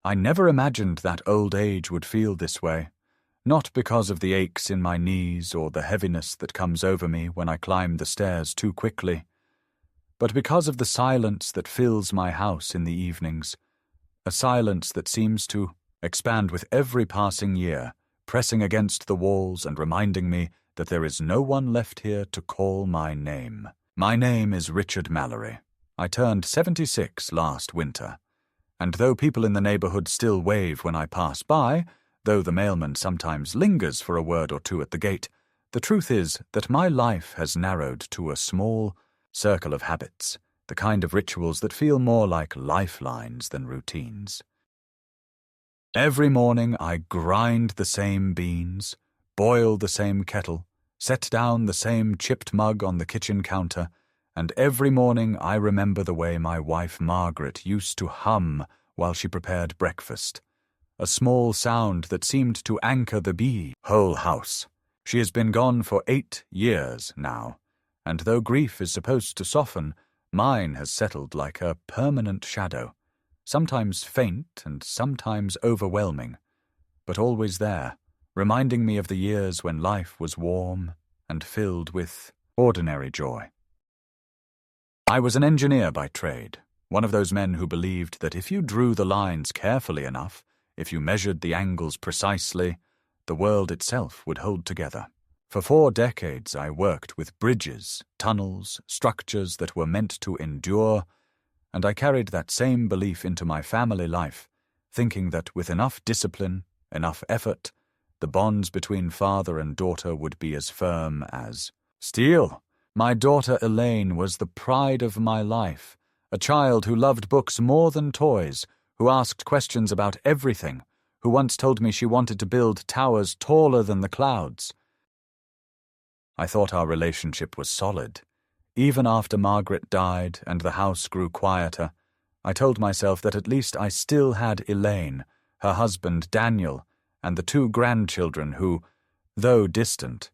I never imagined that old age would feel this way, not because of the aches in my knees or the heaviness that comes over me when I climb the stairs too quickly, but because of the silence that fills my house in the evenings, a silence that seems to expand with every passing year, pressing against the walls and reminding me that there is no one left here to call my name. My name is Richard Mallory. I turned 76 last winter, and though people in the neighborhood still wave when I pass by, though the mailman sometimes lingers for a word or two at the gate, the truth is that my life has narrowed to a small circle of habits, the kind of rituals that feel more like lifelines than routines. Every morning I grind the same beans, boil the same kettle, set down the same chipped mug on the kitchen counter, and every morning I remember the way my wife Margaret used to hum while she prepared breakfast, a small sound that seemed to anchor the whole house. She has been gone for 8 years now, and though grief is supposed to soften, mine has settled like a permanent shadow, sometimes faint and sometimes overwhelming, but always there, reminding me of the years when life was warm and filled with ordinary joy. I was an engineer by trade, one of those men who believed that if you drew the lines carefully enough, if you measured the angles precisely, the world itself would hold together. For 4 decades I worked with bridges, tunnels, structures that were meant to endure, and I carried that same belief into my family life, thinking that with enough discipline, enough effort, the bonds between father and daughter would be as firm as steel. My daughter Elaine was the pride of my life, a child who loved books more than toys, who asked questions about everything, who once told me she wanted to build towers taller than the clouds. I thought our relationship was solid. Even after Margaret died and the house grew quieter, I told myself that at least I still had Elaine, her husband Daniel, and the 2 grandchildren who, though distant,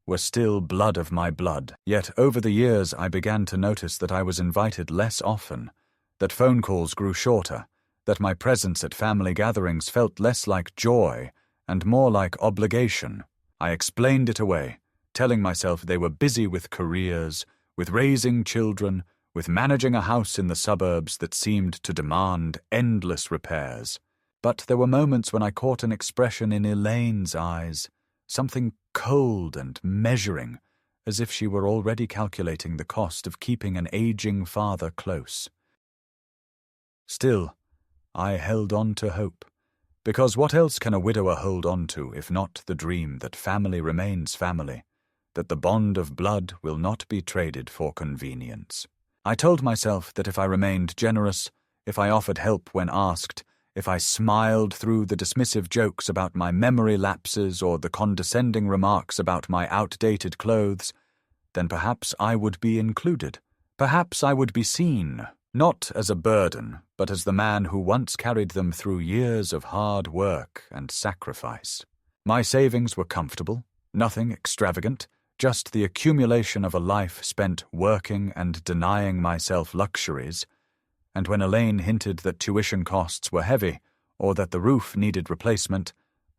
were still blood of my blood. Yet over the years I began to notice that I was invited less often, that phone calls grew shorter, that my presence at family gatherings felt less like joy and more like obligation. I explained it away, telling myself they were busy with careers, with raising children, with managing a house in the suburbs that seemed to demand endless repairs. But there were moments when I caught an expression in Elaine's eyes, something cold and measuring, as if she were already calculating the cost of keeping an aging father close. Still, I held on to hope, because what else can a widower hold on to if not the dream that family remains family, that the bond of blood will not be traded for convenience. I told myself that if I remained generous, if I offered help when asked, if I smiled through the dismissive jokes about my memory lapses or the condescending remarks about my outdated clothes, then perhaps I would be included. Perhaps I would be seen, not as a burden, but as the man who once carried them through years of hard work and sacrifice. My savings were comfortable, nothing extravagant, just the accumulation of a life spent working and denying myself luxuries, and when Elaine hinted that tuition costs were heavy or that the roof needed replacement,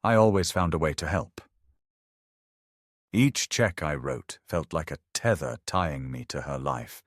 I always found a way to help. Each check I wrote felt like a tether tying me to her life,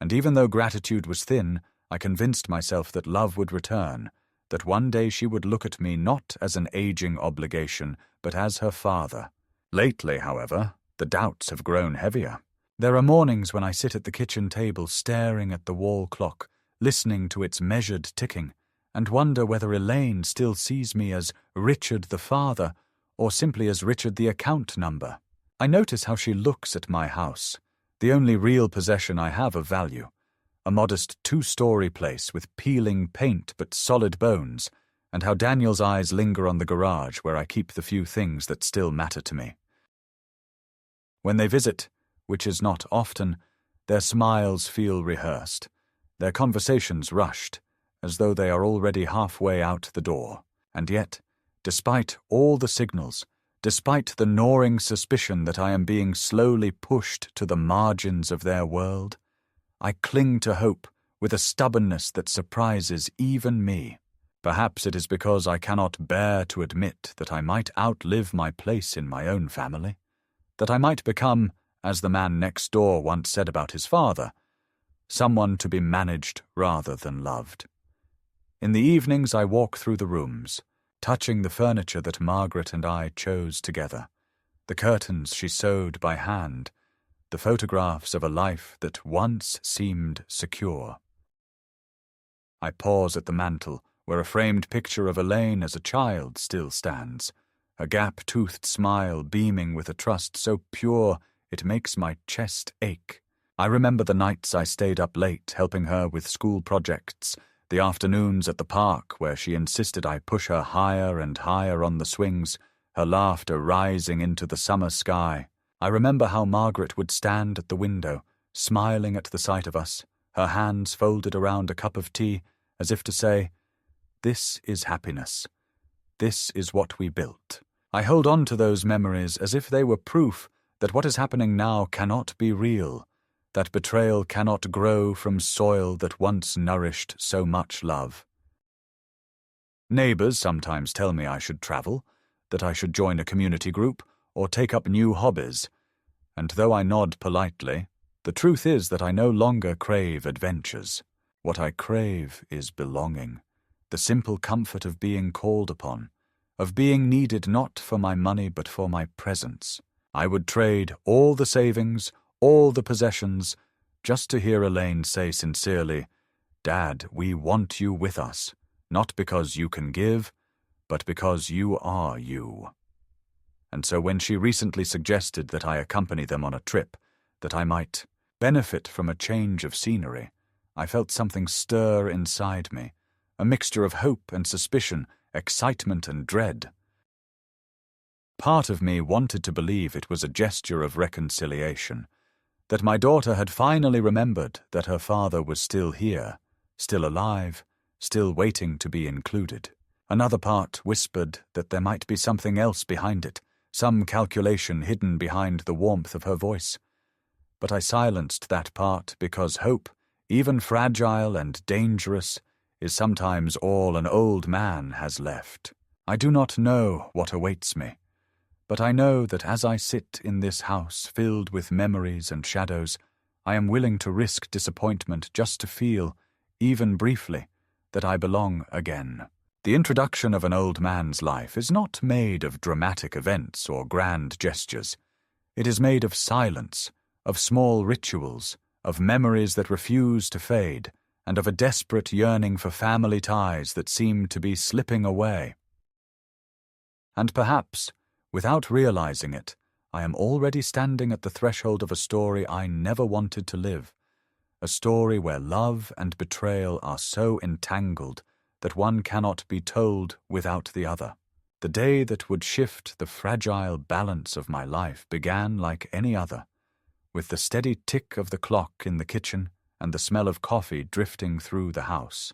and even though gratitude was thin, I convinced myself that love would return, that one day she would look at me not as an aging obligation, but as her father. Lately, however, the doubts have grown heavier. There are mornings when I sit at the kitchen table staring at the wall clock, listening to its measured ticking, and wonder whether Elaine still sees me as Richard the father or simply as Richard the account number. I notice how she looks at my house, the only real possession I have of value, a modest 2-story place with peeling paint but solid bones, and how Daniel's eyes linger on the garage where I keep the few things that still matter to me. When they visit, which is not often, their smiles feel rehearsed, their conversations rushed, as though they are already halfway out the door. And yet, despite all the signals, despite the gnawing suspicion that I am being slowly pushed to the margins of their world, I cling to hope with a stubbornness that surprises even me. Perhaps it is because I cannot bear to admit that I might outlive my place in my own family, that I might become, as the man next door once said about his father, someone to be managed rather than loved. In the evenings I walk through the rooms, touching the furniture that Margaret and I chose together, the curtains she sewed by hand, the photographs of a life that once seemed secure. I pause at the mantel, where a framed picture of Elaine as a child still stands, a gap-toothed smile beaming with a trust so pure it makes my chest ache. I remember the nights I stayed up late helping her with school projects, the afternoons at the park where she insisted I push her higher and higher on the swings, her laughter rising into the summer sky. I remember how Margaret would stand at the window, smiling at the sight of us, her hands folded around a cup of tea, as if to say, "This is happiness. This is what we built." I hold on to those memories as if they were proof that what is happening now cannot be real, that betrayal cannot grow from soil that once nourished so much love. Neighbors sometimes tell me I should travel, that I should join a community group, or take up new hobbies, and though I nod politely, the truth is that I no longer crave adventures. What I crave is belonging, the simple comfort of being called upon, of being needed not for my money but for my presence. I would trade all the savings, all the possessions, just to hear Elaine say sincerely, "Dad, we want you with us, not because you can give, but because you are you." And so when she recently suggested that I accompany them on a trip, that I might benefit from a change of scenery, I felt something stir inside me, a mixture of hope and suspicion, excitement and dread. Part of me wanted to believe it was a gesture of reconciliation, that my daughter had finally remembered that her father was still here, still alive, still waiting to be included. Another part whispered that there might be something else behind it, some calculation hidden behind the warmth of her voice. But I silenced that part because hope, even fragile and dangerous, is sometimes all an old man has left. I do not know what awaits me, but I know that as I sit in this house filled with memories and shadows, I am willing to risk disappointment just to feel, even briefly, that I belong again. The introduction of an old man's life is not made of dramatic events or grand gestures. It is made of silence, of small rituals, of memories that refuse to fade, and of a desperate yearning for family ties that seem to be slipping away. And perhaps, without realizing it, I am already standing at the threshold of a story I never wanted to live, a story where love and betrayal are so entangled that one cannot be told without the other. The day that would shift the fragile balance of my life began like any other, with the steady tick of the clock in the kitchen and the smell of coffee drifting through the house.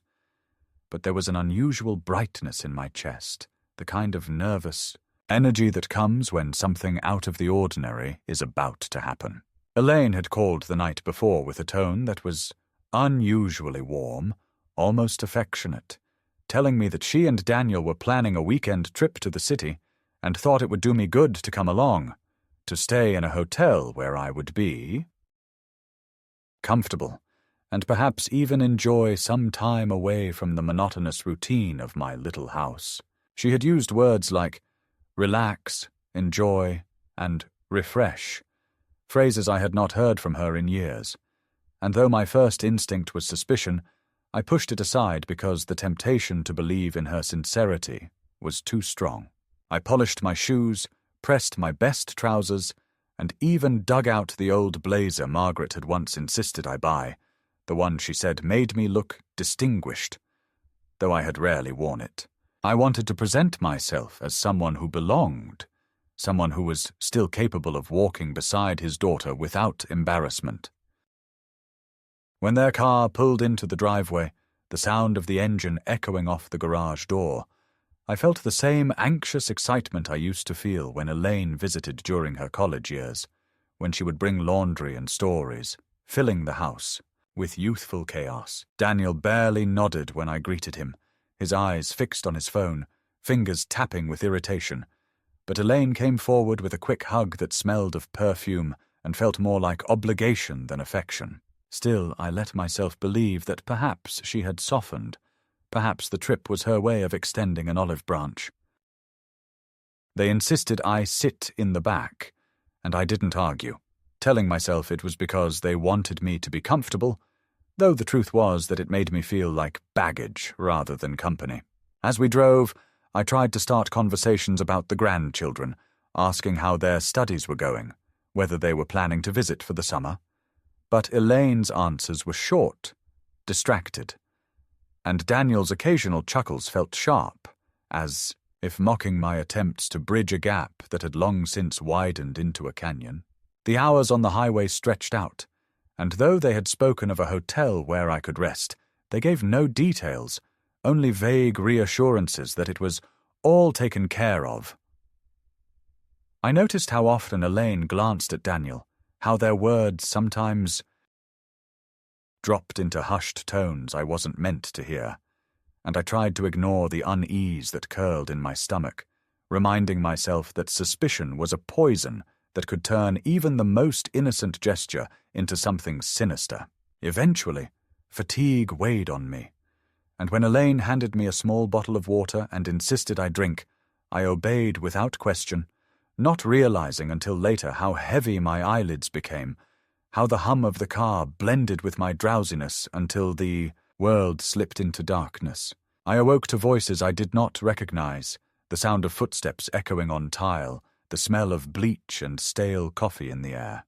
But there was an unusual brightness in my chest, the kind of nervous energy that comes when something out of the ordinary is about to happen. Elaine had called the night before with a tone that was unusually warm, almost affectionate, telling me that she and Daniel were planning a weekend trip to the city and thought it would do me good to come along, to stay in a hotel where I would be comfortable, and perhaps even enjoy some time away from the monotonous routine of my little house. She had used words like relax, enjoy, and refresh, phrases I had not heard from her in years, and though my first instinct was suspicion, I pushed it aside because the temptation to believe in her sincerity was too strong. I polished my shoes, pressed my best trousers, and even dug out the old blazer Margaret had once insisted I buy, the one she said made me look distinguished, though I had rarely worn it. I wanted to present myself as someone who belonged, someone who was still capable of walking beside his daughter without embarrassment. When their car pulled into the driveway, the sound of the engine echoing off the garage door, I felt the same anxious excitement I used to feel when Elaine visited during her college years, when she would bring laundry and stories, filling the house with youthful chaos. Daniel barely nodded when I greeted him, his eyes fixed on his phone, fingers tapping with irritation. But Elaine came forward with a quick hug that smelled of perfume and felt more like obligation than affection. Still, I let myself believe that perhaps she had softened. Perhaps the trip was her way of extending an olive branch. They insisted I sit in the back, and I didn't argue, telling myself it was because they wanted me to be comfortable, though the truth was that it made me feel like baggage rather than company. As we drove, I tried to start conversations about the grandchildren, asking how their studies were going, whether they were planning to visit for the summer. But Elaine's answers were short, distracted, and Daniel's occasional chuckles felt sharp, as if mocking my attempts to bridge a gap that had long since widened into a canyon. The hours on the highway stretched out, and though they had spoken of a hotel where I could rest, they gave no details, only vague reassurances that it was all taken care of. I noticed how often Elaine glanced at Daniel, how their words sometimes dropped into hushed tones I wasn't meant to hear, and I tried to ignore the unease that curled in my stomach, reminding myself that suspicion was a poison that could turn even the most innocent gesture into something sinister. Eventually, fatigue weighed on me, and when Elaine handed me a small bottle of water and insisted I drink, I obeyed without question, not realizing until later how heavy my eyelids became, how the hum of the car blended with my drowsiness until the world slipped into darkness. I awoke to voices I did not recognize, the sound of footsteps echoing on tile, the smell of bleach and stale coffee in the air.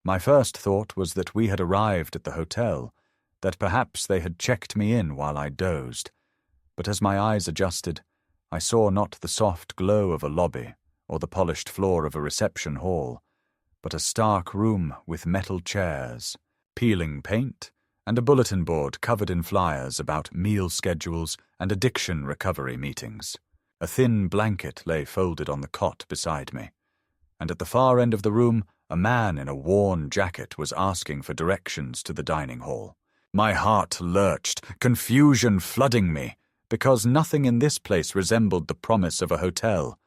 My first thought was that we had arrived at the hotel, that perhaps they had checked me in while I dozed, but as my eyes adjusted, I saw not the soft glow of a lobby or the polished floor of a reception hall, but a stark room with metal chairs, peeling paint, and a bulletin board covered in flyers about meal schedules and addiction recovery meetings. A thin blanket lay folded on the cot beside me, and at the far end of the room, a man in a worn jacket was asking for directions to the dining hall. My heart lurched, confusion flooding me, because nothing in this place resembled the promise of a hotel.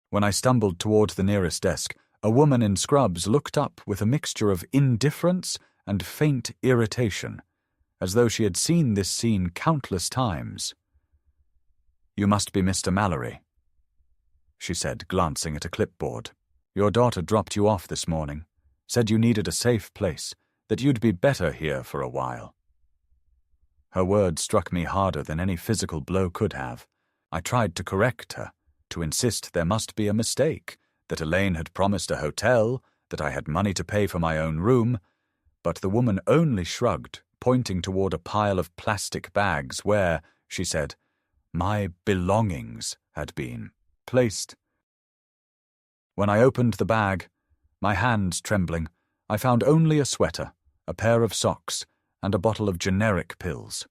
When I stumbled toward the nearest desk, a woman in scrubs looked up with a mixture of indifference and faint irritation, as though she had seen this scene countless times. "You must be Mr. Mallory," she said, glancing at a clipboard. "Your daughter dropped you off this morning, said you needed a safe place, that you'd be better here for a while." Her words struck me harder than any physical blow could have. I tried to correct her, to insist there must be a mistake, that Elaine had promised a hotel, that I had money to pay for my own room, but the woman only shrugged, pointing toward a pile of plastic bags where, she said, my belongings had been placed. When I opened the bag, my hands trembling, I found only a sweater, a pair of socks, and a bottle of generic pills.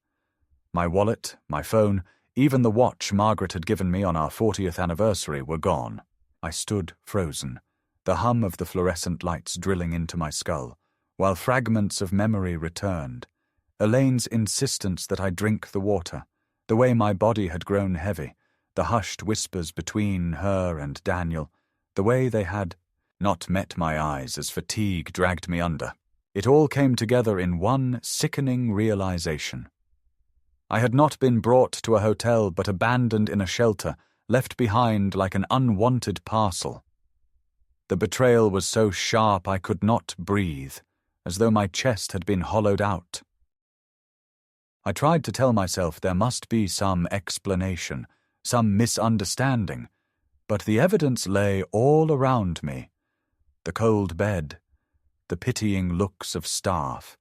My wallet, my phone, even the watch Margaret had given me on our 40th anniversary were gone. I stood frozen, the hum of the fluorescent lights drilling into my skull, while fragments of memory returned. Elaine's insistence that I drink the water, the way my body had grown heavy, the hushed whispers between her and Daniel, the way they had not met my eyes as fatigue dragged me under. It all came together in one sickening realization. I had not been brought to a hotel but abandoned in a shelter, left behind like an unwanted parcel. The betrayal was so sharp I could not breathe, as though my chest had been hollowed out. I tried to tell myself there must be some explanation, some misunderstanding, but the evidence lay all around me. The cold bed, the pitying looks of staff,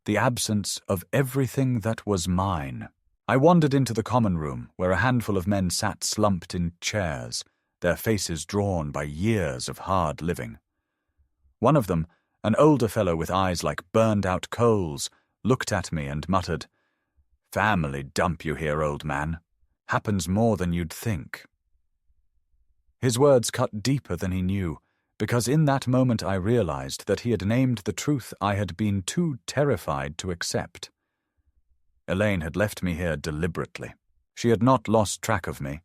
the absence of everything that was mine. I wandered into the common room, where a handful of men sat slumped in chairs, their faces drawn by years of hard living. One of them, an older fellow with eyes like burned-out coals, looked at me and muttered, "Family dump you here, old man. Happens more than you'd think." His words cut deeper than he knew, because in that moment I realized that he had named the truth I had been too terrified to accept. Elaine had left me here deliberately. She had not lost track of me.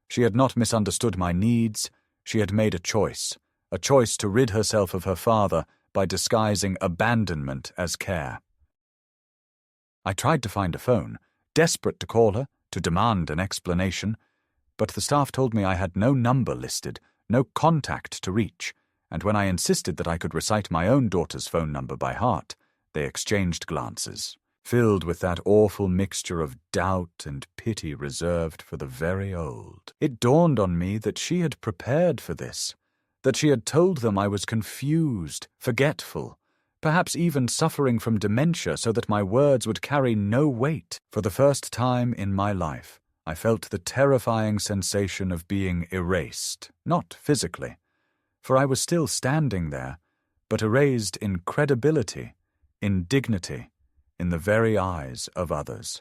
She had not misunderstood my needs. She had made a choice to rid herself of her father by disguising abandonment as care. I tried to find a phone, desperate to call her, to demand an explanation, but the staff told me I had no number listed, no contact to reach, and when I insisted that I could recite my own daughter's phone number by heart, they exchanged glances, filled with that awful mixture of doubt and pity reserved for the very old. It dawned on me that she had prepared for this, that she had told them I was confused, forgetful, perhaps even suffering from dementia so that my words would carry no weight. For the first time in my life, I felt the terrifying sensation of being erased, not physically, for I was still standing there, but erased in credibility, in dignity, in the very eyes of others.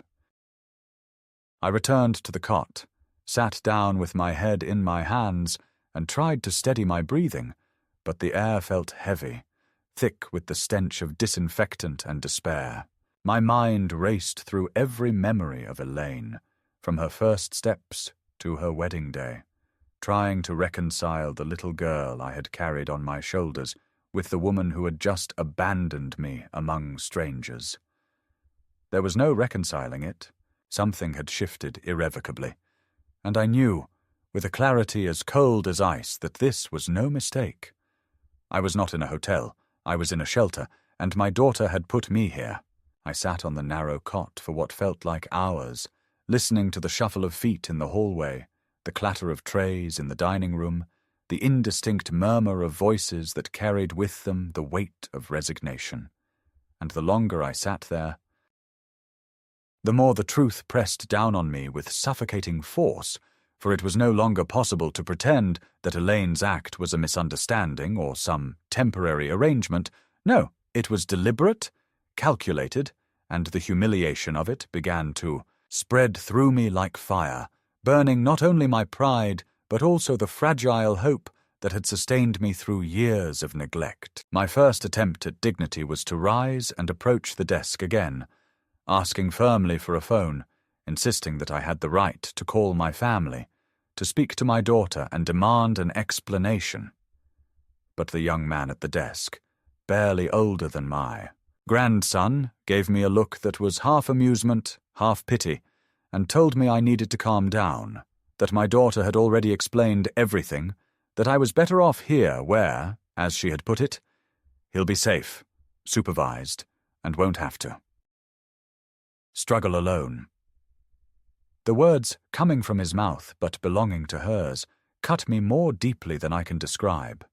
I returned to the cot, sat down with my head in my hands, and tried to steady my breathing, but the air felt heavy, thick with the stench of disinfectant and despair. My mind raced through every memory of Elaine, from her first steps to her wedding day, trying to reconcile the little girl I had carried on my shoulders with the woman who had just abandoned me among strangers. There was no reconciling it. Something had shifted irrevocably, and I knew, with a clarity as cold as ice, that this was no mistake. I was not in a hotel. I was in a shelter, and my daughter had put me here. I sat on the narrow cot for what felt like hours, listening to the shuffle of feet in the hallway, the clatter of trays in the dining room, the indistinct murmur of voices that carried with them the weight of resignation. And the longer I sat there, the more the truth pressed down on me with suffocating force, for it was no longer possible to pretend that Elaine's act was a misunderstanding or some temporary arrangement. No, it was deliberate, calculated, and the humiliation of it began to spread through me like fire, burning not only my pride, but also the fragile hope that had sustained me through years of neglect. My first attempt at dignity was to rise and approach the desk again, asking firmly for a phone, insisting that I had the right to call my family, to speak to my daughter and demand an explanation. But the young man at the desk, barely older than my grandson, gave me a look that was half amusement, half pity, and told me I needed to calm down, that my daughter had already explained everything, that I was better off here where, as she had put it, he'll be safe, supervised, and won't have to struggle alone. The words coming from his mouth but belonging to hers cut me more deeply than I can describe.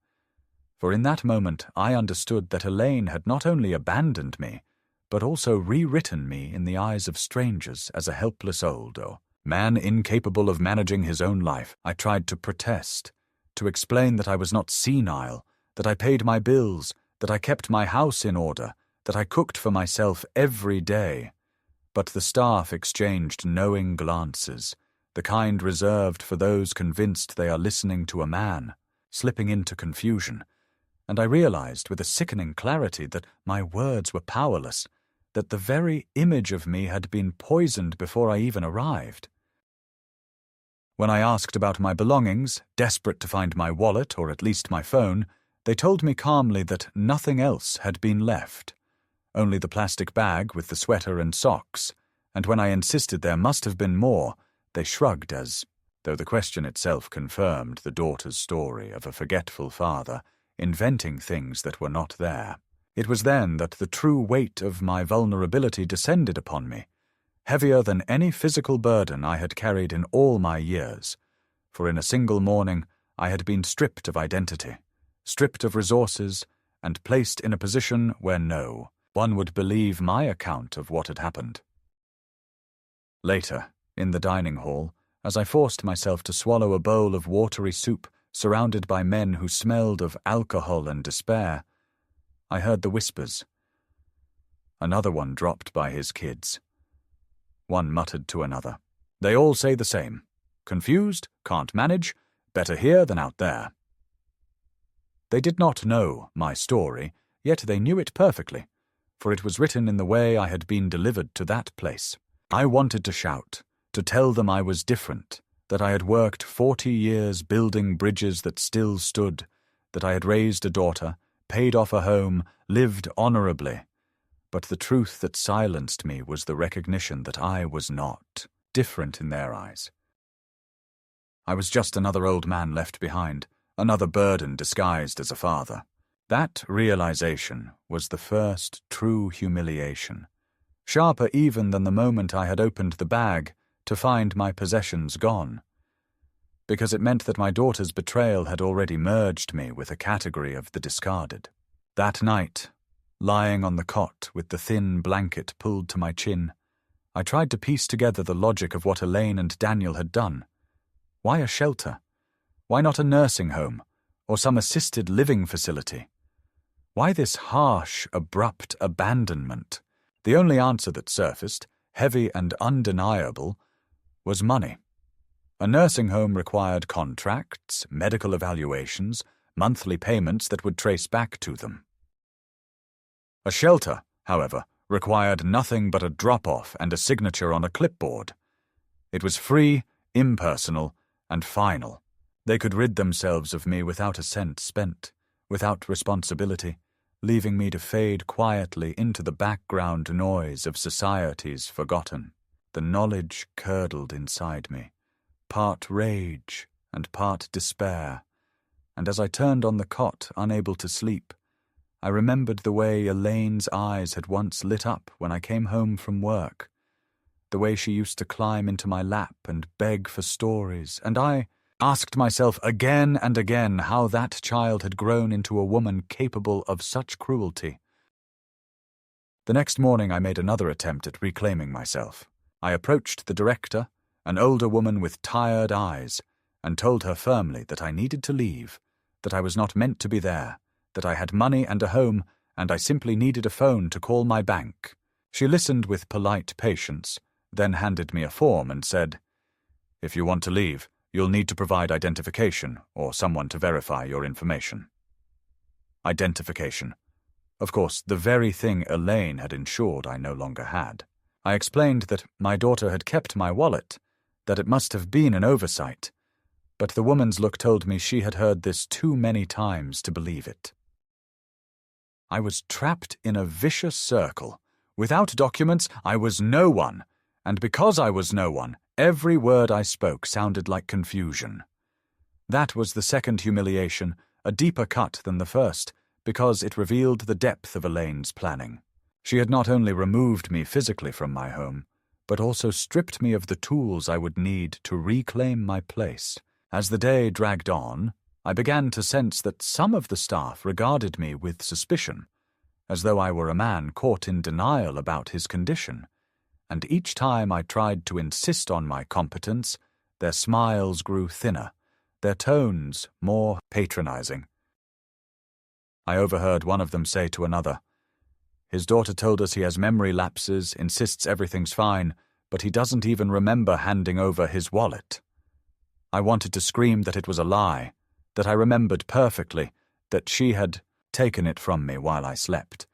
For in that moment I understood that Elaine had not only abandoned me, but also rewritten me in the eyes of strangers as a helpless old man incapable of managing his own life. I tried to protest, to explain that I was not senile, that I paid my bills, that I kept my house in order, that I cooked for myself every day. But the staff exchanged knowing glances, the kind reserved for those convinced they are listening to a man, slipping into confusion, and I realized with a sickening clarity that my words were powerless, that the very image of me had been poisoned before I even arrived. When I asked about my belongings, desperate to find my wallet or at least my phone, they told me calmly that nothing else had been left. Only the plastic bag with the sweater and socks, and when I insisted there must have been more, they shrugged as though the question itself confirmed the daughter's story of a forgetful father inventing things that were not there. It was then that the true weight of my vulnerability descended upon me, heavier than any physical burden I had carried in all my years, for in a single morning I had been stripped of identity, stripped of resources, and placed in a position where no one would believe my account of what had happened. Later, in the dining hall, as I forced myself to swallow a bowl of watery soup surrounded by men who smelled of alcohol and despair, I heard the whispers. Another one dropped by his kids. One muttered to another. They all say the same. Confused, can't manage, better here than out there. They did not know my story, yet they knew it perfectly, for it was written in the way I had been delivered to that place. I wanted to shout, to tell them I was different, that I had worked 40 years building bridges that still stood, that I had raised a daughter, paid off a home, lived honorably. But the truth that silenced me was the recognition that I was not different in their eyes. I was just another old man left behind, another burden disguised as a father. That realization was the first true humiliation, sharper even than the moment I had opened the bag to find my possessions gone, because it meant that my daughter's betrayal had already merged me with a category of the discarded. That night, lying on the cot with the thin blanket pulled to my chin, I tried to piece together the logic of what Elaine and Daniel had done. Why a shelter? Why not a nursing home or some assisted living facility? Why this harsh, abrupt abandonment? The only answer that surfaced, heavy and undeniable, was money. A nursing home required contracts, medical evaluations, monthly payments that would trace back to them. A shelter, however, required nothing but a drop-off and a signature on a clipboard. It was free, impersonal, and final. They could rid themselves of me without a cent spent, without responsibility, leaving me to fade quietly into the background noise of society's forgotten. The knowledge curdled inside me, part rage and part despair, and as I turned on the cot, unable to sleep, I remembered the way Elaine's eyes had once lit up when I came home from work, the way she used to climb into my lap and beg for stories, and I asked myself again and again how that child had grown into a woman capable of such cruelty. The next morning I made another attempt at reclaiming myself. I approached the director, an older woman with tired eyes, and told her firmly that I needed to leave, that I was not meant to be there, that I had money and a home, and I simply needed a phone to call my bank. She listened with polite patience, then handed me a form and said, "If you want to leave, you'll need to provide identification or someone to verify your information." Identification. Of course, the very thing Elaine had ensured I no longer had. I explained that my daughter had kept my wallet, that it must have been an oversight, but the woman's look told me she had heard this too many times to believe it. I was trapped in a vicious circle. Without documents, I was no one, and because I was no one, every word I spoke sounded like confusion. That was the second humiliation, a deeper cut than the first, because it revealed the depth of Elaine's planning. She had not only removed me physically from my home, but also stripped me of the tools I would need to reclaim my place. As the day dragged on, I began to sense that some of the staff regarded me with suspicion, as though I were a man caught in denial about his condition, and each time I tried to insist on my competence, their smiles grew thinner, their tones more patronizing. I overheard one of them say to another, "His daughter told us he has memory lapses, insists everything's fine, but he doesn't even remember handing over his wallet." I wanted to scream that it was a lie, that I remembered perfectly, that she had taken it from me while I slept,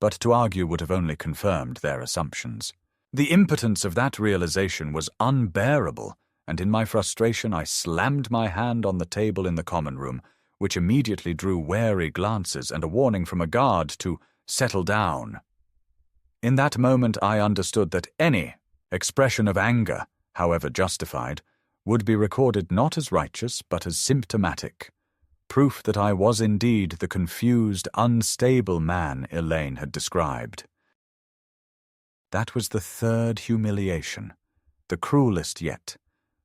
but to argue would have only confirmed their assumptions. The impotence of that realization was unbearable, and in my frustration I slammed my hand on the table in the common room, which immediately drew wary glances and a warning from a guard to settle down. In that moment I understood that any expression of anger, however justified, would be recorded not as righteous but as symptomatic, proof that I was indeed the confused, unstable man Elaine had described. That was the third humiliation, the cruelest yet,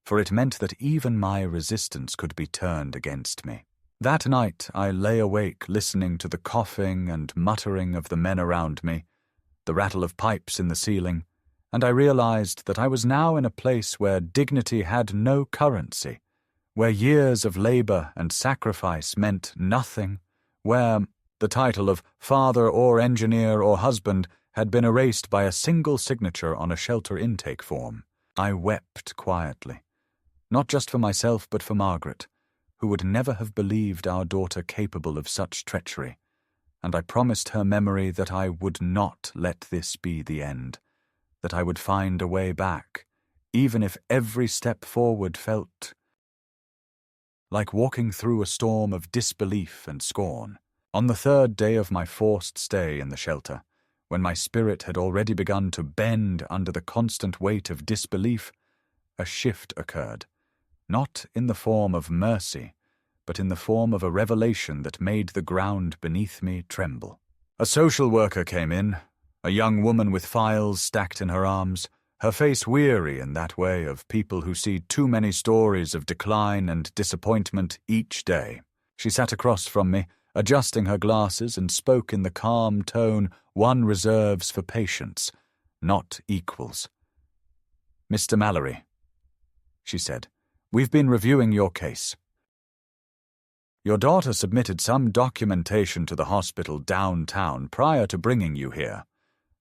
for it meant that even my resistance could be turned against me. That night I lay awake listening to the coughing and muttering of the men around me, the rattle of pipes in the ceiling, and I realized that I was now in a place where dignity had no currency, where years of labor and sacrifice meant nothing, where the title of father or engineer or husband had been erased by a single signature on a shelter intake form. I wept quietly, not just for myself but for Margaret, who would never have believed our daughter capable of such treachery, and I promised her memory that I would not let this be the end, that I would find a way back, even if every step forward felt like walking through a storm of disbelief and scorn. On the third day of my forced stay in the shelter, when my spirit had already begun to bend under the constant weight of disbelief, a shift occurred, not in the form of mercy, but in the form of a revelation that made the ground beneath me tremble. A social worker came in, a young woman with files stacked in her arms, her face weary in that way of people who see too many stories of decline and disappointment each day. She sat across from me, adjusting her glasses, and spoke in the calm tone one reserves for patients, not equals. "Mr. Mallory," she said, "we've been reviewing your case. Your daughter submitted some documentation to the hospital downtown prior to bringing you here.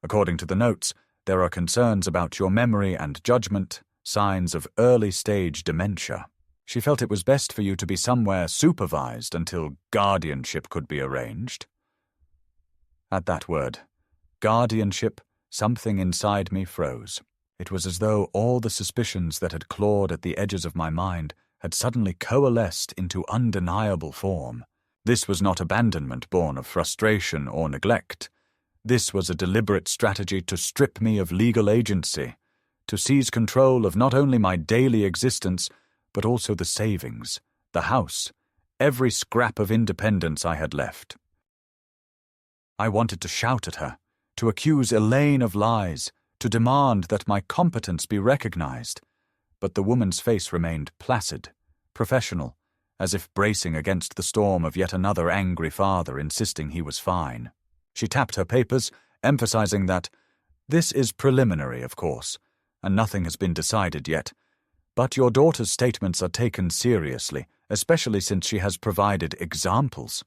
According to the notes, there are concerns about your memory and judgment, signs of early-stage dementia. She felt it was best for you to be somewhere supervised until guardianship could be arranged." At that word, guardianship, something inside me froze. It was as though all the suspicions that had clawed at the edges of my mind had suddenly coalesced into undeniable form. This was not abandonment born of frustration or neglect. This was a deliberate strategy to strip me of legal agency, to seize control of not only my daily existence, but also the savings, the house, every scrap of independence I had left. I wanted to shout at her, to accuse Elaine of lies, to demand that my competence be recognized, but the woman's face remained placid, professional, as if bracing against the storm of yet another angry father insisting he was fine. She tapped her papers, emphasizing that, "This is preliminary, of course, and nothing has been decided yet, but your daughter's statements are taken seriously, especially since she has provided examples."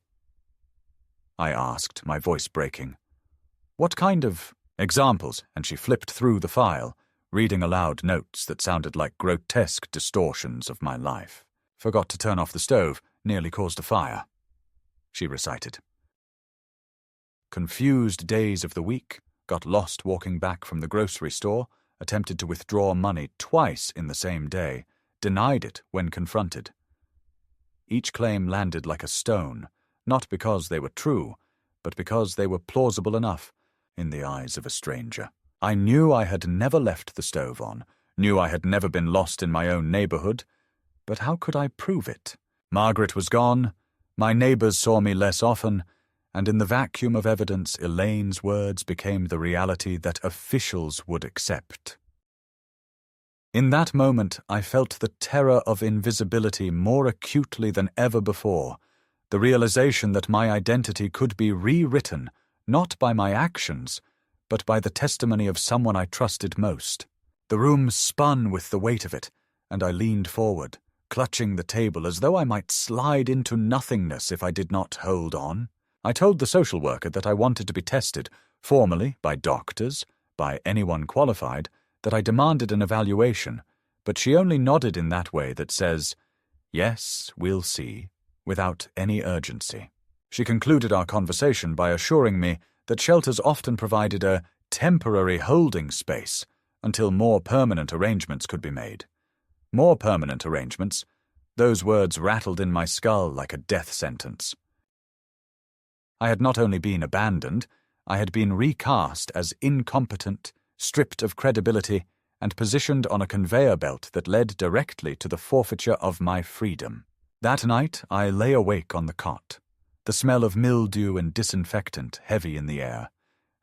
I asked, my voice breaking. "What kind of examples?" And she flipped through the file, reading aloud notes that sounded like grotesque distortions of my life. "Forgot to turn off the stove, nearly caused a fire," she recited. "Confused days of the week, got lost walking back from the grocery store, attempted to withdraw money twice in the same day, denied it when confronted." Each claim landed like a stone, not because they were true, but because they were plausible enough in the eyes of a stranger. I knew I had never left the stove on, knew I had never been lost in my own neighborhood, but how could I prove it? Margaret was gone, my neighbors saw me less often, and in the vacuum of evidence, Elaine's words became the reality that officials would accept. In that moment, I felt the terror of invisibility more acutely than ever before, the realization that my identity could be rewritten, not by my actions, but by the testimony of someone I trusted most. The room spun with the weight of it, and I leaned forward, clutching the table as though I might slide into nothingness if I did not hold on. I told the social worker that I wanted to be tested, formally, by doctors, by anyone qualified, that I demanded an evaluation, but she only nodded in that way that says, "Yes, we'll see," without any urgency. She concluded our conversation by assuring me that shelters often provided a temporary holding space until more permanent arrangements could be made. More permanent arrangements, those words rattled in my skull like a death sentence. I had not only been abandoned, I had been recast as incompetent, stripped of credibility, and positioned on a conveyor belt that led directly to the forfeiture of my freedom. That night I lay awake on the cot, the smell of mildew and disinfectant heavy in the air,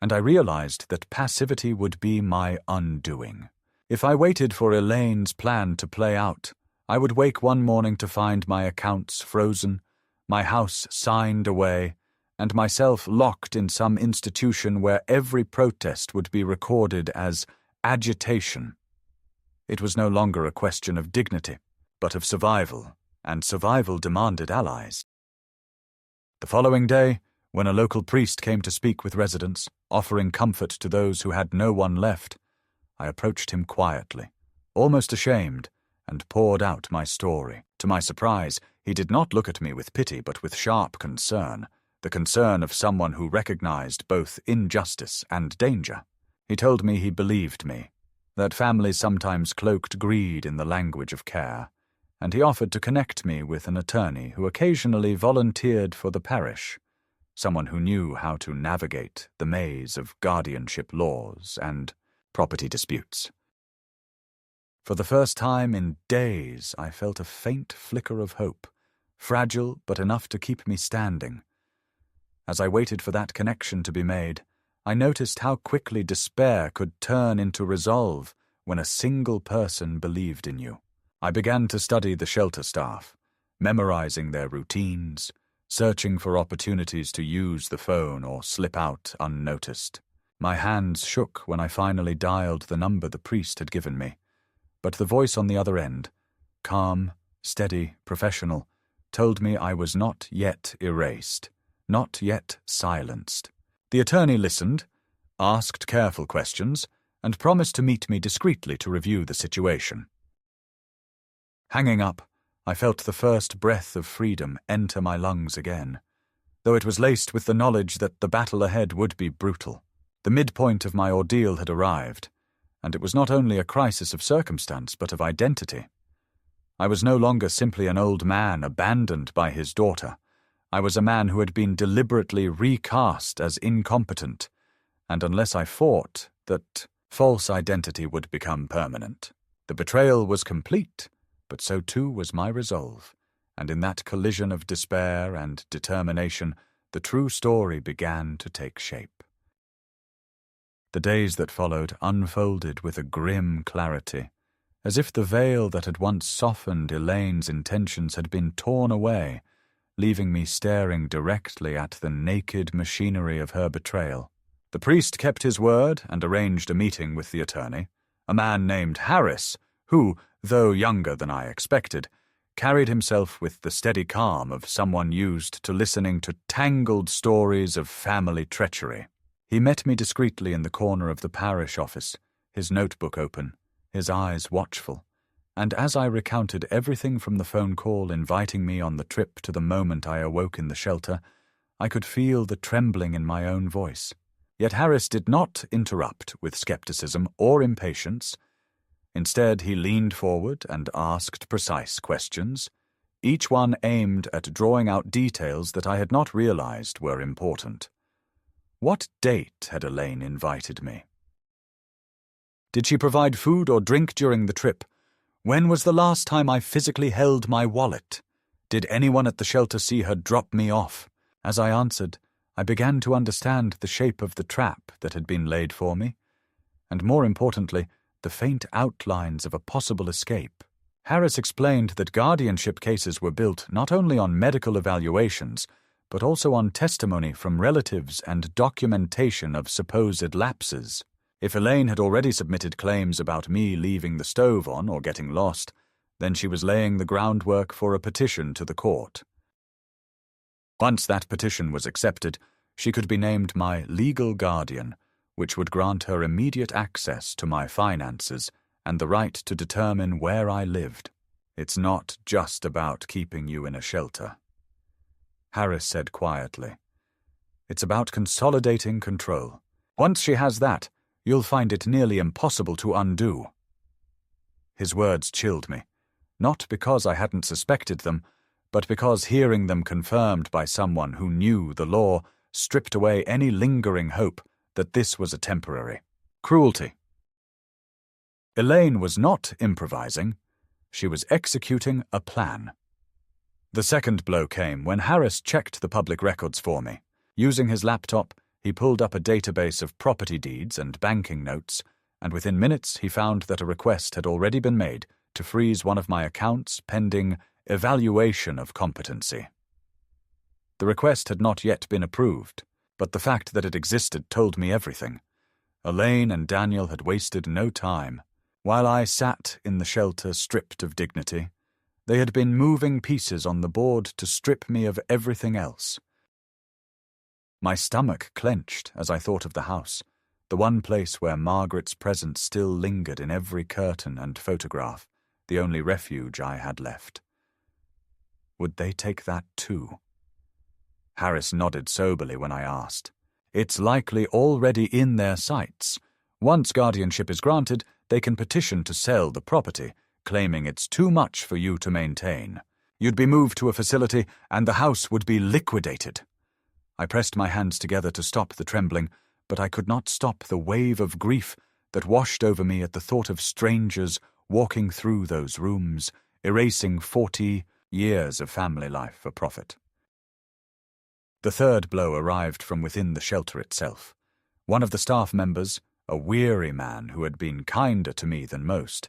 and I realized that passivity would be my undoing. If I waited for Elaine's plan to play out, I would wake one morning to find my accounts frozen, my house signed away, and myself locked in some institution where every protest would be recorded as agitation. It was no longer a question of dignity, but of survival, and survival demanded allies. The following day, when a local priest came to speak with residents, offering comfort to those who had no one left, I approached him quietly, almost ashamed, and poured out my story. To my surprise, he did not look at me with pity but with sharp concern, the concern of someone who recognized both injustice and danger. He told me he believed me, that families sometimes cloaked greed in the language of care, and he offered to connect me with an attorney who occasionally volunteered for the parish, someone who knew how to navigate the maze of guardianship laws and property disputes. For the first time in days, I felt a faint flicker of hope, fragile but enough to keep me standing. As I waited for that connection to be made, I noticed how quickly despair could turn into resolve when a single person believed in you. I began to study the shelter staff, memorizing their routines, searching for opportunities to use the phone or slip out unnoticed. My hands shook when I finally dialed the number the priest had given me, but the voice on the other end, calm, steady, professional, told me I was not yet erased, not yet silenced. The attorney listened, asked careful questions, and promised to meet me discreetly to review the situation. Hanging up, I felt the first breath of freedom enter my lungs again, though it was laced with the knowledge that the battle ahead would be brutal. The midpoint of my ordeal had arrived, and it was not only a crisis of circumstance but of identity. I was no longer simply an old man abandoned by his daughter. I was a man who had been deliberately recast as incompetent, and unless I fought, that false identity would become permanent. The betrayal was complete, but so too was my resolve, and in that collision of despair and determination, the true story began to take shape. The days that followed unfolded with a grim clarity, as if the veil that had once softened Elaine's intentions had been torn away, leaving me staring directly at the naked machinery of her betrayal. The priest kept his word and arranged a meeting with the attorney, a man named Harris, who, though younger than I expected, carried himself with the steady calm of someone used to listening to tangled stories of family treachery. He met me discreetly in the corner of the parish office, his notebook open, his eyes watchful, and as I recounted everything from the phone call inviting me on the trip to the moment I awoke in the shelter, I could feel the trembling in my own voice. Yet Harris did not interrupt with skepticism or impatience. Instead, he leaned forward and asked precise questions, each one aimed at drawing out details that I had not realized were important. What date had Elaine invited me? Did she provide food or drink during the trip? When was the last time I physically held my wallet? Did anyone at the shelter see her drop me off? As I answered, I began to understand the shape of the trap that had been laid for me, and more importantly, the faint outlines of a possible escape. Harris explained that guardianship cases were built not only on medical evaluations, but also on testimony from relatives and documentation of supposed lapses. If Elaine had already submitted claims about me leaving the stove on or getting lost, then she was laying the groundwork for a petition to the court. Once that petition was accepted, she could be named my legal guardian, which would grant her immediate access to my finances and the right to determine where I lived. It's not just about keeping you in a shelter, Harris said quietly. It's about consolidating control. Once she has that, you'll find it nearly impossible to undo. His words chilled me, not because I hadn't suspected them, but because hearing them confirmed by someone who knew the law stripped away any lingering hope that this was a temporary cruelty. Elaine was not improvising. She was executing a plan. The second blow came when Harris checked the public records for me. Using his laptop, he pulled up a database of property deeds and banking notes, and within minutes he found that a request had already been made to freeze one of my accounts pending evaluation of competency. The request had not yet been approved, but the fact that it existed told me everything. Elaine and Daniel had wasted no time. While I sat in the shelter stripped of dignity, they had been moving pieces on the board to strip me of everything else. My stomach clenched as I thought of the house, the one place where Margaret's presence still lingered in every curtain and photograph, the only refuge I had left. Would they take that too? Harris nodded soberly when I asked. It's likely already in their sights. Once guardianship is granted, they can petition to sell the property, claiming it's too much for you to maintain. You'd be moved to a facility, and the house would be liquidated. I pressed my hands together to stop the trembling, but I could not stop the wave of grief that washed over me at the thought of strangers walking through those rooms, erasing 40 years of family life for profit. The third blow arrived from within the shelter itself. One of the staff members, a weary man who had been kinder to me than most,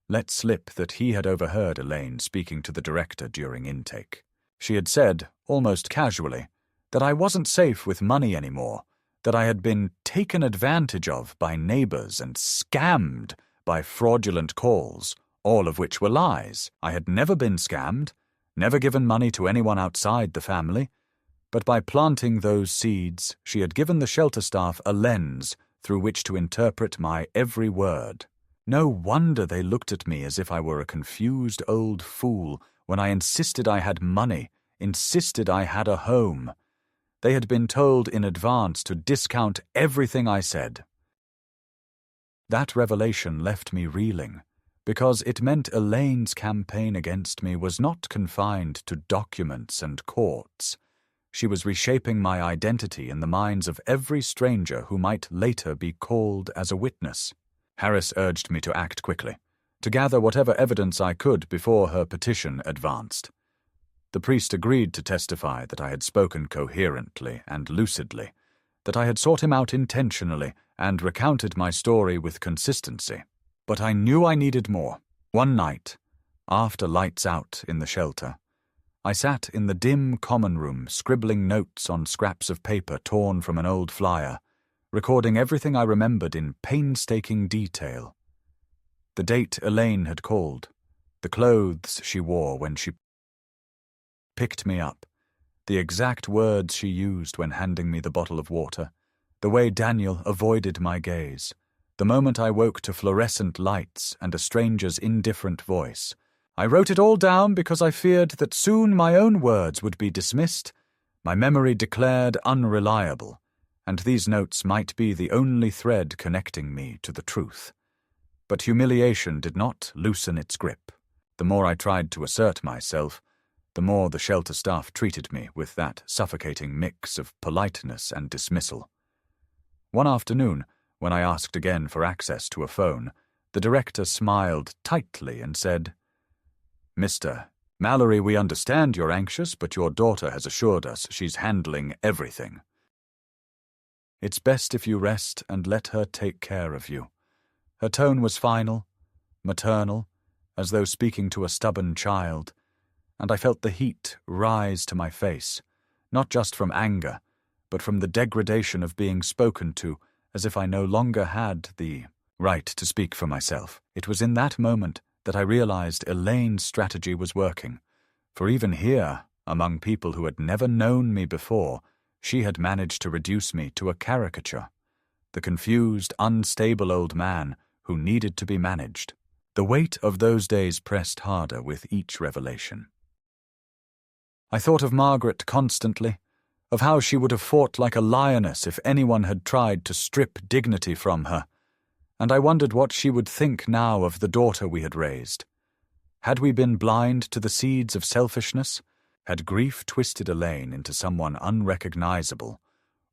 let slip that he had overheard Elaine speaking to the director during intake. She had said, almost casually, that I wasn't safe with money anymore, that I had been taken advantage of by neighbors and scammed by fraudulent calls, all of which were lies. I had never been scammed, never given money to anyone outside the family, but by planting those seeds, she had given the shelter staff a lens through which to interpret my every word. No wonder they looked at me as if I were a confused old fool when I insisted I had money, insisted I had a home. They had been told in advance to discount everything I said. That revelation left me reeling, because it meant Elaine's campaign against me was not confined to documents and courts. She was reshaping my identity in the minds of every stranger who might later be called as a witness. Harris urged me to act quickly, to gather whatever evidence I could before her petition advanced. The priest agreed to testify that I had spoken coherently and lucidly, that I had sought him out intentionally and recounted my story with consistency. But I knew I needed more. One night, after lights out in the shelter, I sat in the dim common room scribbling notes on scraps of paper torn from an old flyer, recording everything I remembered in painstaking detail. The date Elaine had called, the clothes she wore when she picked me up, the exact words she used when handing me the bottle of water, the way Daniel avoided my gaze, the moment I woke to fluorescent lights and a stranger's indifferent voice. I wrote it all down because I feared that soon my own words would be dismissed, my memory declared unreliable, and these notes might be the only thread connecting me to the truth. But humiliation did not loosen its grip. The more I tried to assert myself, the more the shelter staff treated me with that suffocating mix of politeness and dismissal. One afternoon, when I asked again for access to a phone, the director smiled tightly and said, "Mr. Mallory, we understand you're anxious, but your daughter has assured us she's handling everything. It's best if you rest and let her take care of you." Her tone was final, maternal, as though speaking to a stubborn child, and I felt the heat rise to my face, not just from anger, but from the degradation of being spoken to as if I no longer had the right to speak for myself. It was in that moment that I realized Elaine's strategy was working, for even here, among people who had never known me before, she had managed to reduce me to a caricature, the confused, unstable old man who needed to be managed. The weight of those days pressed harder with each revelation. I thought of Margaret constantly, of how she would have fought like a lioness if anyone had tried to strip dignity from her, and I wondered what she would think now of the daughter we had raised. Had we been blind to the seeds of selfishness? Had grief twisted Elaine into someone unrecognizable?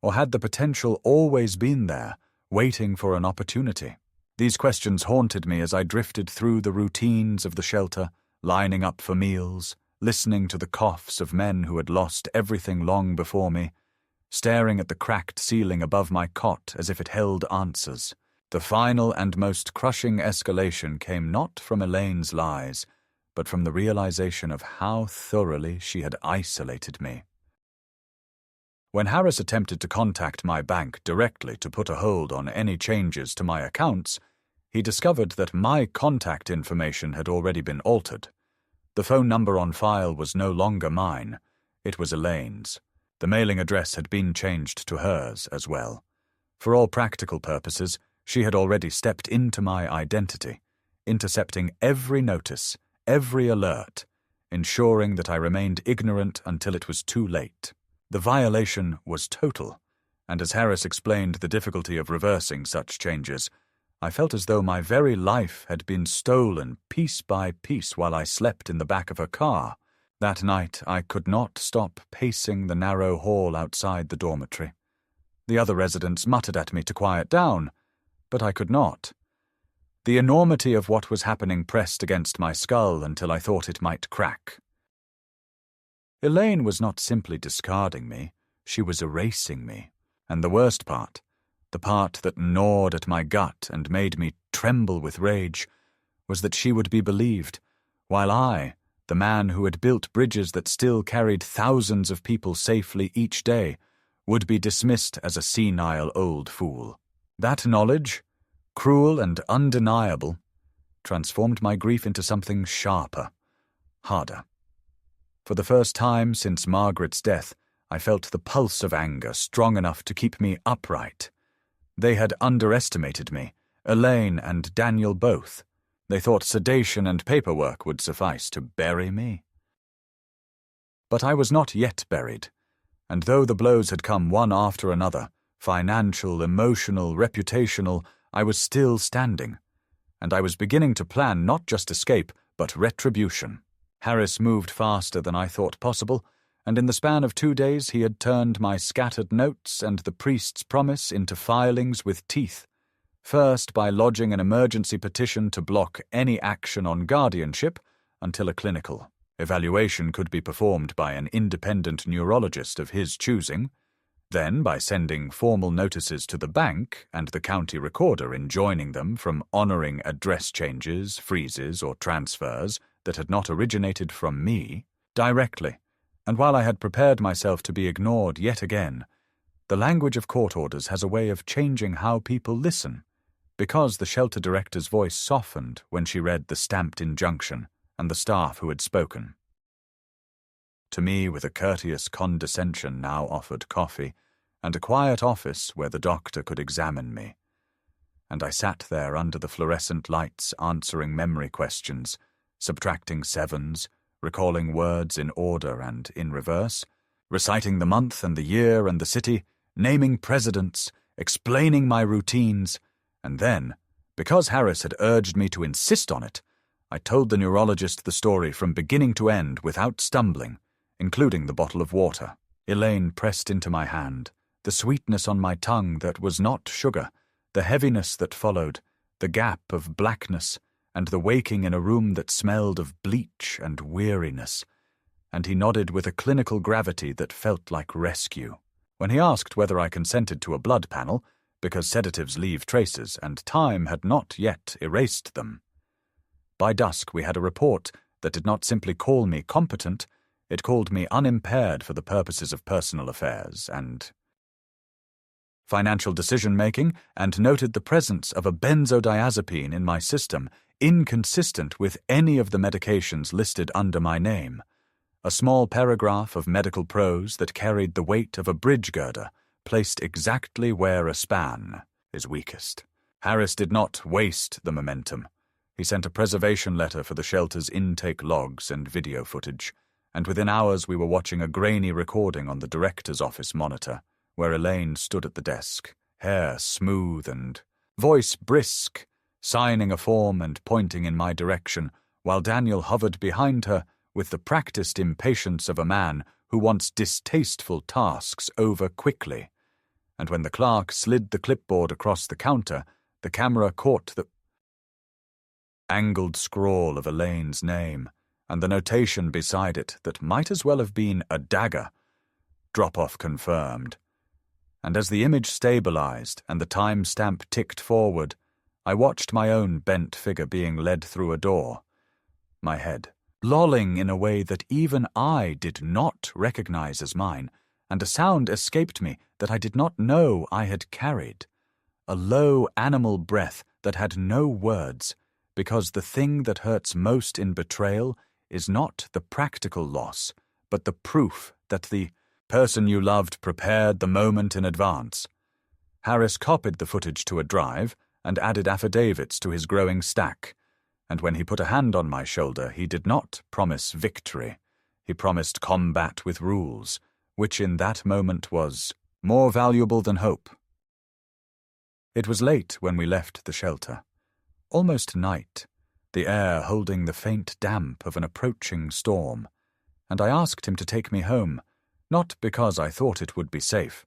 Or had the potential always been there, waiting for an opportunity? These questions haunted me as I drifted through the routines of the shelter, lining up for meals, listening to the coughs of men who had lost everything long before me, staring at the cracked ceiling above my cot as if it held answers. The final and most crushing escalation came not from Elaine's lies, but from the realization of how thoroughly she had isolated me. When Harris attempted to contact my bank directly to put a hold on any changes to my accounts, he discovered that my contact information had already been altered. The phone number on file was no longer mine, it was Elaine's. The mailing address had been changed to hers as well. For all practical purposes, she had already stepped into my identity, intercepting every notice, every alert, ensuring that I remained ignorant until it was too late. The violation was total, and as Harris explained the difficulty of reversing such changes, I felt as though my very life had been stolen piece by piece while I slept in the back of her car. That night I could not stop pacing the narrow hall outside the dormitory. The other residents muttered at me to quiet down, but I could not. The enormity of what was happening pressed against my skull until I thought it might crack. Elaine was not simply discarding me, she was erasing me. And the worst part, the part that gnawed at my gut and made me tremble with rage, was that she would be believed, while I, the man who had built bridges that still carried thousands of people safely each day, would be dismissed as a senile old fool. That knowledge, cruel and undeniable, transformed my grief into something sharper, harder. For the first time since Margaret's death, I felt the pulse of anger strong enough to keep me upright. They had underestimated me, Elaine and Daniel both. They thought sedation and paperwork would suffice to bury me. But I was not yet buried, and though the blows had come one after another, financial, emotional, reputational, I was still standing, and I was beginning to plan not just escape, but retribution. Harris moved faster than I thought possible, and in the span of 2 days he had turned my scattered notes and the priest's promise into filings with teeth, first by lodging an emergency petition to block any action on guardianship until a clinical evaluation could be performed by an independent neurologist of his choosing, then by sending formal notices to the bank and the county recorder enjoining them from honouring address changes, freezes, or transfers that had not originated from me directly. And while I had prepared myself to be ignored yet again, the language of court orders has a way of changing how people listen, because the shelter director's voice softened when she read the stamped injunction and the staff who had spoken. To me, with a courteous condescension, now offered coffee and a quiet office where the doctor could examine me. And I sat there under the fluorescent lights answering memory questions, subtracting sevens, recalling words in order and in reverse, reciting the month and the year and the city, naming presidents, explaining my routines, and then, because Harris had urged me to insist on it, I told the neurologist the story from beginning to end without stumbling, including the bottle of water. Elaine pressed into my hand, the sweetness on my tongue that was not sugar, the heaviness that followed, the gap of blackness, and the waking in a room that smelled of bleach and weariness, and he nodded with a clinical gravity that felt like rescue. When he asked whether I consented to a blood panel, because sedatives leave traces and time had not yet erased them. By dusk we had a report that did not simply call me competent, it called me unimpaired for the purposes of personal affairs and financial decision-making, and noted the presence of a benzodiazepine in my system, inconsistent with any of the medications listed under my name. A small paragraph of medical prose that carried the weight of a bridge girder, placed exactly where a span is weakest. Harris did not waste the momentum. He sent a preservation letter for the shelter's intake logs and video footage, and within hours we were watching a grainy recording on the director's office monitor, where Elaine stood at the desk, hair smooth and voice brisk, signing a form and pointing in my direction, while Daniel hovered behind her with the practiced impatience of a man who wants distasteful tasks over quickly. And when the clerk slid the clipboard across the counter, the camera caught the angled scrawl of Elaine's name, and the notation beside it that might as well have been a dagger. Drop-off confirmed. And as the image stabilized and the time-stamp ticked forward, I watched my own bent figure being led through a door. My head, lolling in a way that even I did not recognize as mine, and a sound escaped me that I did not know I had carried. A low animal breath that had no words, because the thing that hurts most in betrayal is not the practical loss, but the proof that the person you loved prepared the moment in advance. Harris copied the footage to a drive and added affidavits to his growing stack, and when he put a hand on my shoulder, he did not promise victory. He promised combat with rules, which in that moment was more valuable than hope. It was late when we left the shelter, almost night, the air holding the faint damp of an approaching storm, and I asked him to take me home, not because I thought it would be safe,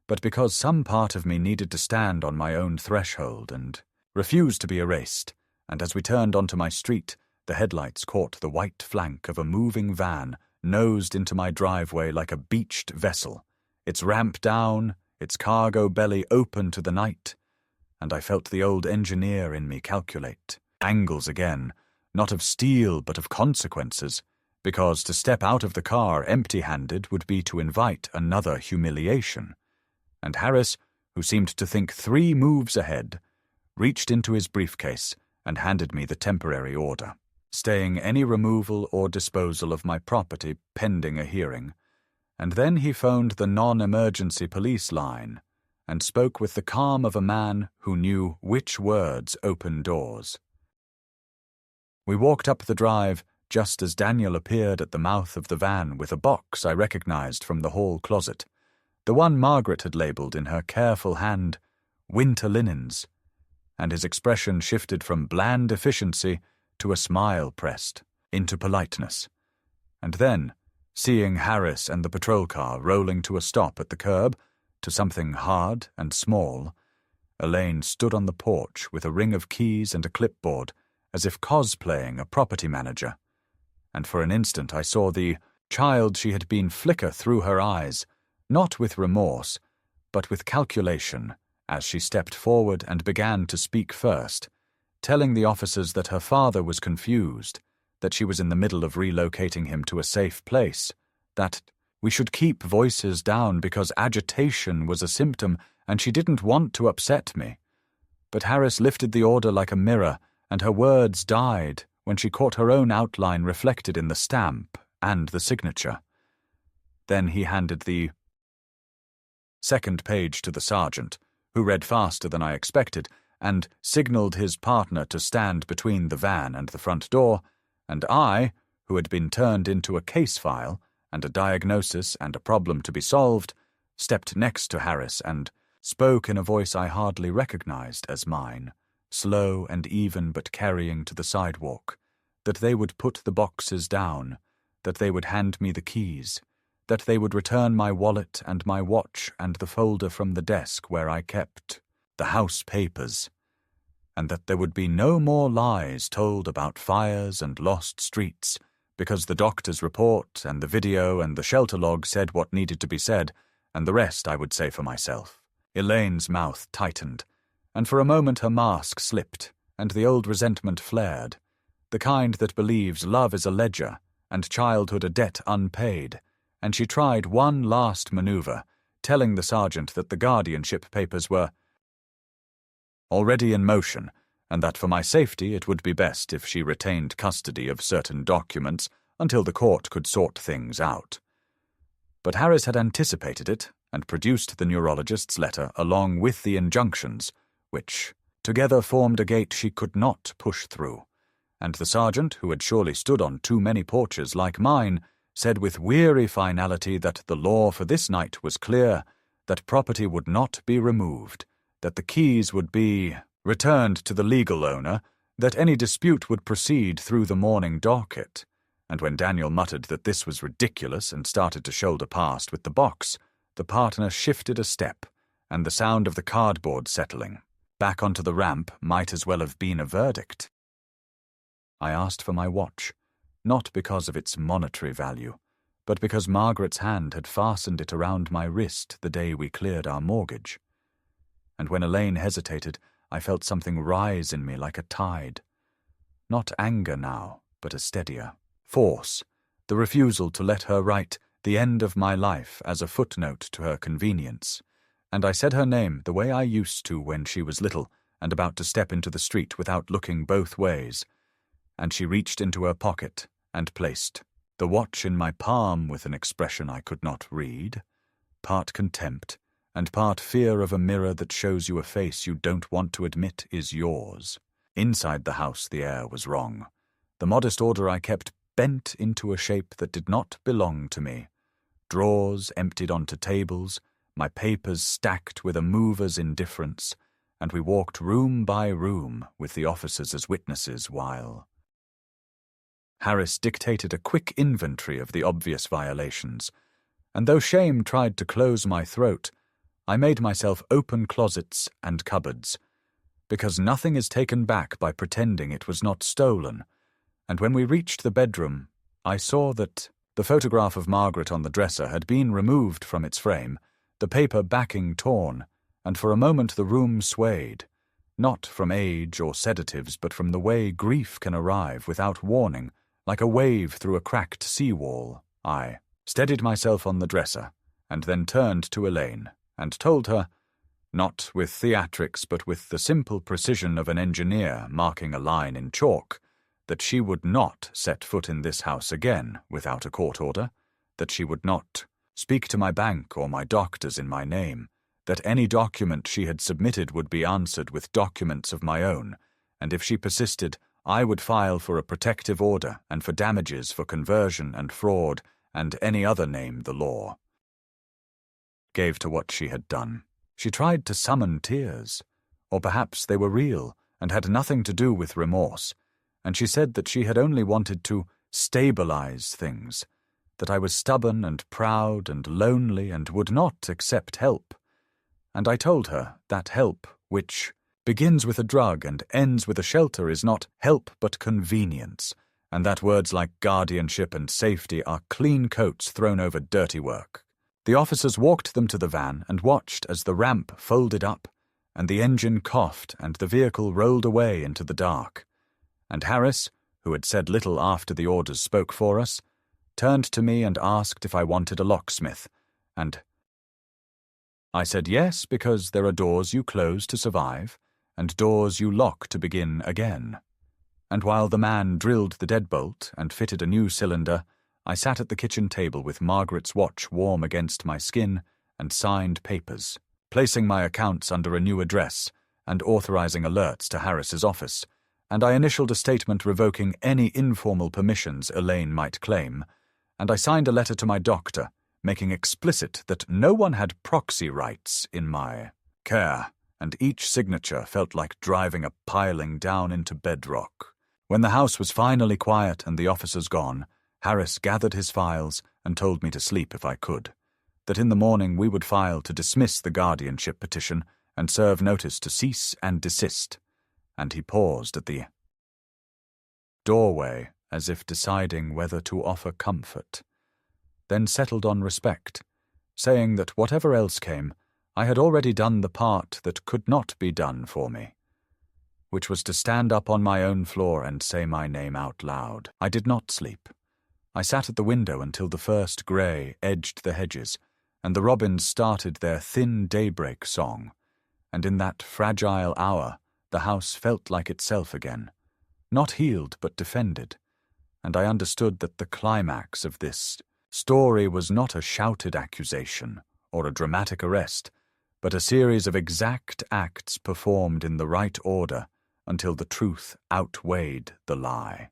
but because some part of me needed to stand on my own threshold and refuse to be erased, and as we turned onto my street, the headlights caught the white flank of a moving van nosed into my driveway like a beached vessel, its ramp down, its cargo belly open to the night, and I felt the old engineer in me calculate angles again, not of steel but of consequences, because to step out of the car empty-handed would be to invite another humiliation. And Harris, who seemed to think 3 moves ahead, reached into his briefcase and handed me the temporary order, staying any removal or disposal of my property pending a hearing, and then he phoned the non-emergency police line and spoke with the calm of a man who knew which words open doors. We walked up the drive just as Daniel appeared at the mouth of the van with a box I recognized from the hall closet, the one Margaret had labelled in her careful hand, "Winter Linens," and his expression shifted from bland efficiency to a smile pressed into politeness. And then, seeing Harris and the patrol car rolling to a stop at the curb, to something hard and small, Elaine stood on the porch with a ring of keys and a clipboard, as if cosplaying a property manager. And for an instant I saw the child she had been flicker through her eyes, not with remorse, but with calculation, as she stepped forward and began to speak first, telling the officers that her father was confused, that she was in the middle of relocating him to a safe place, that we should keep voices down because agitation was a symptom and she didn't want to upset me. But Harris lifted the order like a mirror, and her words died when she caught her own outline reflected in the stamp and the signature. Then he handed the second page to the sergeant, who read faster than I expected, and signalled his partner to stand between the van and the front door, and I, who had been turned into a case file and a diagnosis and a problem to be solved, stepped next to Harris and spoke in a voice I hardly recognized as mine, slow and even but carrying to the sidewalk, that they would put the boxes down, that they would hand me the keys, that they would return my wallet and my watch and the folder from the desk where I kept the house papers, and that there would be no more lies told about fires and lost streets, because the doctor's report and the video and the shelter log said what needed to be said, and the rest I would say for myself. Elaine's mouth tightened, and for a moment her mask slipped, and the old resentment flared, the kind that believes love is a ledger and childhood a debt unpaid, and she tried one last maneuver, telling the sergeant that the guardianship papers were already in motion, and that for my safety it would be best if she retained custody of certain documents until the court could sort things out. But Harris had anticipated it and produced the neurologist's letter along with the injunctions, which together formed a gate she could not push through, and the sergeant, who had surely stood on too many porches like mine, said with weary finality that the law for this night was clear, that property would not be removed, that the keys would be returned to the legal owner, that any dispute would proceed through the morning docket, and when Daniel muttered that this was ridiculous and started to shoulder past with the box, the partner shifted a step, and the sound of the cardboard settling back onto the ramp might as well have been a verdict. I asked for my watch, not because of its monetary value, but because Margaret's hand had fastened it around my wrist the day we cleared our mortgage. And when Elaine hesitated, I felt something rise in me like a tide. Not anger now, but a steadier force, the refusal to let her write the end of my life as a footnote to her convenience. And I said her name the way I used to when she was little and about to step into the street without looking both ways, and she reached into her pocket and placed the watch in my palm with an expression I could not read, part contempt and part fear of a mirror that shows you a face you don't want to admit is yours. Inside the house the air was wrong. The modest order I kept bent into a shape that did not belong to me. Drawers emptied onto tables, my papers stacked with a mover's indifference, and we walked room by room with the officers as witnesses while Harris dictated a quick inventory of the obvious violations, and though shame tried to close my throat, I made myself open closets and cupboards, because nothing is taken back by pretending it was not stolen, and when we reached the bedroom, I saw that the photograph of Margaret on the dresser had been removed from its frame, the paper backing torn, and for a moment the room swayed, not from age or sedatives, but from the way grief can arrive without warning, like a wave through a cracked sea-wall. I steadied myself on the dresser, and then turned to Elaine, and told her, not with theatrics but with the simple precision of an engineer marking a line in chalk, that she would not set foot in this house again without a court order, that she would not speak to my bank or my doctors in my name, that any document she had submitted would be answered with documents of my own, and if she persisted, I would file for a protective order and for damages for conversion and fraud and any other name the law gave to what she had done. She tried to summon tears, or perhaps they were real and had nothing to do with remorse, and she said that she had only wanted to stabilize things, that I was stubborn and proud and lonely and would not accept help. And I told her that help, which begins with a drug and ends with a shelter, is not help but convenience, and that words like guardianship and safety are clean coats thrown over dirty work. The officers walked them to the van and watched as the ramp folded up, and the engine coughed and the vehicle rolled away into the dark. And Harris, who had said little after the orders spoke for us, turned to me and asked if I wanted a locksmith, and I said yes, because there are doors you close to survive, and doors you lock to begin again. And while the man drilled the deadbolt and fitted a new cylinder, I sat at the kitchen table with Margaret's watch warm against my skin and signed papers, placing my accounts under a new address and authorizing alerts to Harris's office, and I initialed a statement revoking any informal permissions Elaine might claim, and I signed a letter to my doctor, making explicit that no one had proxy rights in my care, and each signature felt like driving a piling down into bedrock. When the house was finally quiet and the officers gone, Harris gathered his files and told me to sleep if I could, that in the morning we would file to dismiss the guardianship petition and serve notice to cease and desist, and he paused at the doorway as if deciding whether to offer comfort, then settled on respect, saying that whatever else came, I had already done the part that could not be done for me, which was to stand up on my own floor and say my name out loud. I did not sleep. I sat at the window until the first grey edged the hedges, and the robins started their thin daybreak song, and in that fragile hour the house felt like itself again, not healed but defended, and I understood that the climax of this story was not a shouted accusation or a dramatic arrest, but a series of exact acts performed in the right order until the truth outweighed the lie.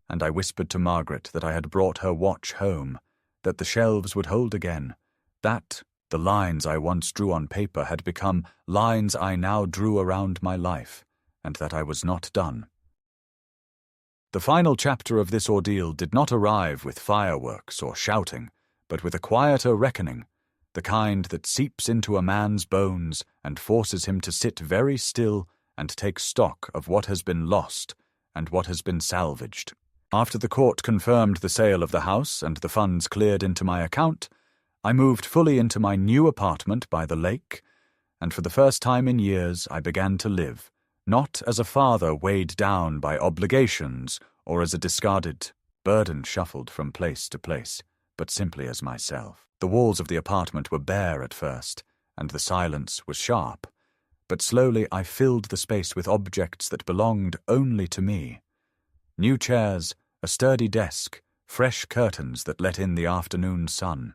And I whispered to Margaret that I had brought her watch home, that the shelves would hold again, that the lines I once drew on paper had become lines I now drew around my life, and that I was not done. The final chapter of this ordeal did not arrive with fireworks or shouting, but with a quieter reckoning, the kind that seeps into a man's bones and forces him to sit very still and take stock of what has been lost and what has been salvaged. After the court confirmed the sale of the house and the funds cleared into my account, I moved fully into my new apartment by the lake, and for the first time in years I began to live, not as a father weighed down by obligations or as a discarded burden shuffled from place to place, but simply as myself. The walls of the apartment were bare at first, and the silence was sharp, but slowly I filled the space with objects that belonged only to me. New chairs, a sturdy desk, fresh curtains that let in the afternoon sun.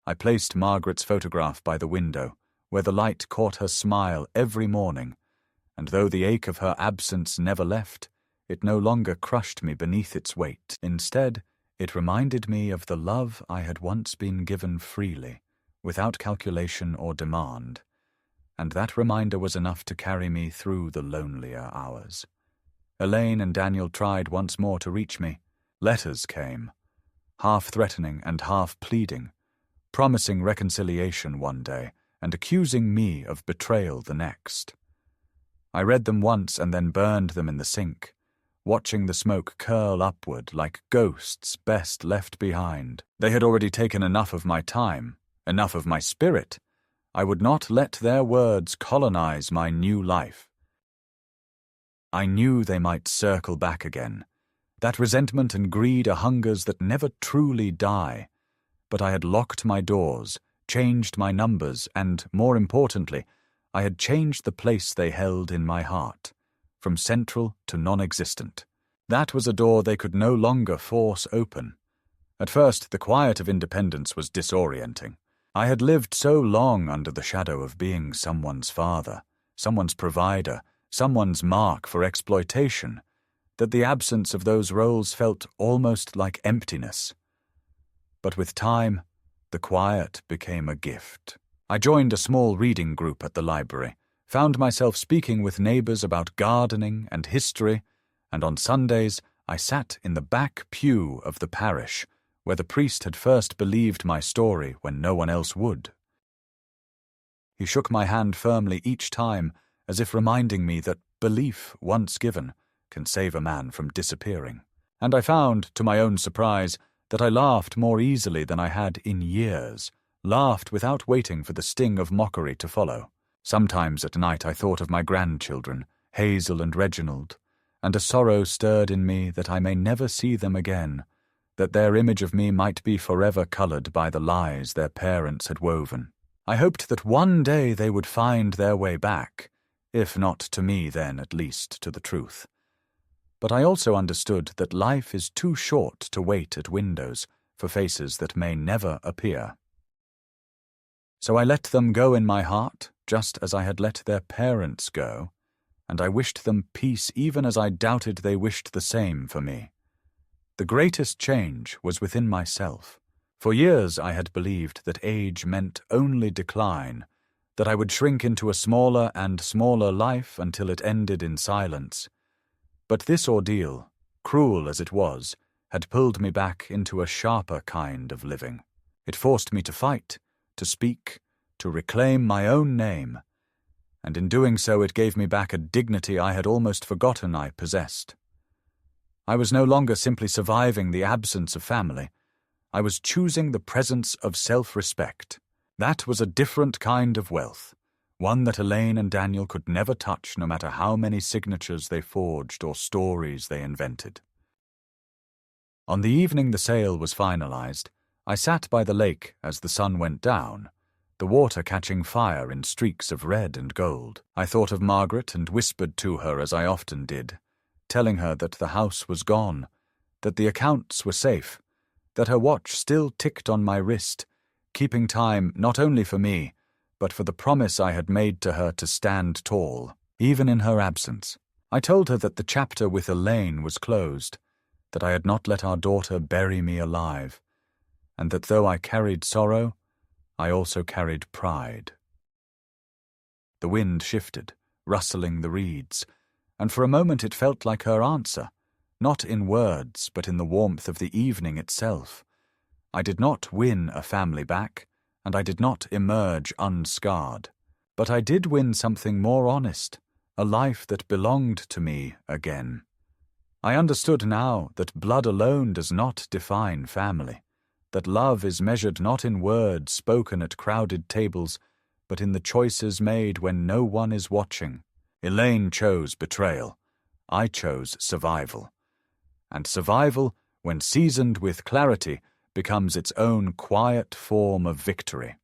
I placed Margaret's photograph by the window, where the light caught her smile every morning, and though the ache of her absence never left, it no longer crushed me beneath its weight. Instead, it reminded me of the love I had once been given freely, without calculation or demand, and that reminder was enough to carry me through the lonelier hours. Elaine and Daniel tried once more to reach me. Letters came, half threatening and half pleading, promising reconciliation one day and accusing me of betrayal the next. I read them once and then burned them in the sink, watching the smoke curl upward like ghosts best left behind. They had already taken enough of my time, enough of my spirit. I would not let their words colonize my new life. I knew they might circle back again. That resentment and greed are hungers that never truly die. But I had locked my doors, changed my numbers, and, more importantly, I had changed the place they held in my heart, from central to non-existent. That was a door they could no longer force open. At first, the quiet of independence was disorienting. I had lived so long under the shadow of being someone's father, someone's provider, someone's mark for exploitation, that the absence of those roles felt almost like emptiness. But with time, the quiet became a gift. I joined a small reading group at the library, found myself speaking with neighbors about gardening and history, and on Sundays I sat in the back pew of the parish, where the priest had first believed my story when no one else would. He shook my hand firmly each time, as if reminding me that belief, once given, can save a man from disappearing. And I found, to my own surprise, that I laughed more easily than I had in years, laughed without waiting for the sting of mockery to follow. Sometimes at night I thought of my grandchildren, Hazel and Reginald, and a sorrow stirred in me that I may never see them again, that their image of me might be forever coloured by the lies their parents had woven. I hoped that one day they would find their way back, if not to me then, at least to the truth. But I also understood that life is too short to wait at windows for faces that may never appear. So I let them go in my heart, just as I had let their parents go, and I wished them peace even as I doubted they wished the same for me. The greatest change was within myself. For years I had believed that age meant only decline, that I would shrink into a smaller and smaller life until it ended in silence. But this ordeal, cruel as it was, had pulled me back into a sharper kind of living. It forced me to fight, to speak, to reclaim my own name, and in doing so it gave me back a dignity I had almost forgotten I possessed. I was no longer simply surviving the absence of family. I was choosing the presence of self-respect. That was a different kind of wealth, one that Elaine and Daniel could never touch no matter how many signatures they forged or stories they invented. On the evening the sale was finalized, I sat by the lake as the sun went down, the water catching fire in streaks of red and gold. I thought of Margaret and whispered to her as I often did, telling her that the house was gone, that the accounts were safe, that her watch still ticked on my wrist, keeping time not only for me, but for the promise I had made to her to stand tall, even in her absence. I told her that the chapter with Elaine was closed, that I had not let our daughter bury me alive, and that though I carried sorrow, I also carried pride. The wind shifted, rustling the reeds, and for a moment it felt like her answer, not in words, but in the warmth of the evening itself. I did not win a family back, and I did not emerge unscarred. But I did win something more honest, a life that belonged to me again. I understood now that blood alone does not define family, that love is measured not in words spoken at crowded tables, but in the choices made when no one is watching. Elaine chose betrayal. I chose survival. And survival, when seasoned with clarity, becomes its own quiet form of victory.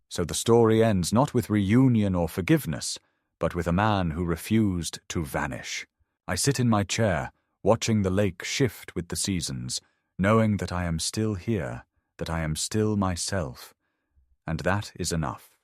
So the story ends not with reunion or forgiveness, but with a man who refused to vanish. I sit in my chair, watching the lake shift with the seasons, knowing that I am still here, that I am still myself, and that is enough.